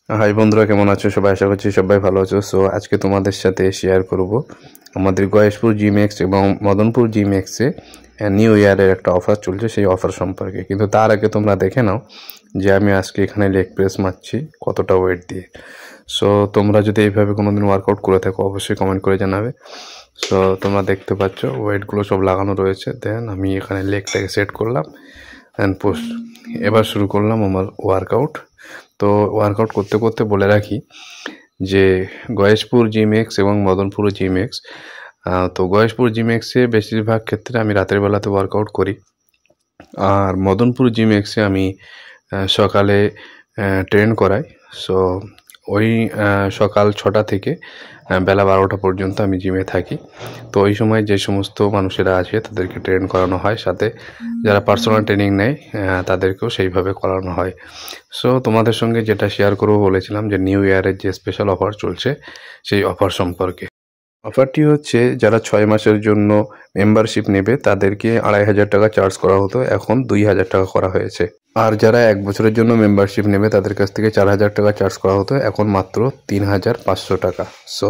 High বন্ধুরা, কেমন আছো সবাই? আশা করছি সবাই ভালো আছো। সো আজকে তোমাদের সাথে শেয়ার করব আমাদের গয়েশপুর জিম্যাক্স এবং মদনপুর জিম্যাক্সে নিউ ইয়ারের একটা অফার চলছে, সেই অফার সম্পর্কে। কিন্তু তার আগে তোমরা দেখে নাও যে আমি আজকে এখানে লেগ প্রেস মারছি কতটা ওয়েট দিয়ে। সো তোমরা যদি এইভাবে কোনোদিন ওয়ার্কআউট করে থাকো অবশ্যই কমেন্ট করে জানাবে। সো তোমরা দেখতে পাচ্ছ ওয়েটগুলো সব লাগানো রয়েছে। দেন আমি এখানে লেগটাকে সেট করলাম অ্যান্ড পোস্ট। এবার শুরু করলাম আমার ওয়ার্কআউট। তো ওয়ার্কআউট করতে করতে বলে রাখি যে গয়েশপুর জিম্যাক্স এবং মদনপুর জিম্যাক্স, তো গয়েশপুর জিম্যাক্সে বেশিরভাগ ক্ষেত্রে আমি রাতের বেলাতে ওয়ার্কআউট করি, আর মদনপুর জিম্যাক্সে আমি সকালে ট্রেন করাই। সো ওই সকাল 6টা থেকে বেলা 12টা পর্যন্ত আমি জিমে থাকি। তো ওই সময় যে সমস্ত মানুষেরা আছে তাদেরকে ট্রেন করানো হয়, সাথে যারা পার্সোনাল ট্রেনিং নেয় তাদেরকেও সেইভাবে করানো হয়। সো তোমাদের সঙ্গে যেটা শেয়ার করবো বলেছিলাম যে নিউ ইয়ারের যে স্পেশাল অফার চলছে সেই অফার সম্পর্কে। অফারটি হচ্ছে যারা 6 মাসের জন্য মেম্বারশিপ নেবে তাদেরকে 2500 টাকা চার্জ করা হতো, এখন 2000 টাকা করা হয়েছে। আর যারা 1 বছরের জন্য মেম্বারশিপ নেবে তাদের কাছ থেকে 4000 টাকা চার্জ করা হতো, এখন মাত্র 3500 টাকা। সো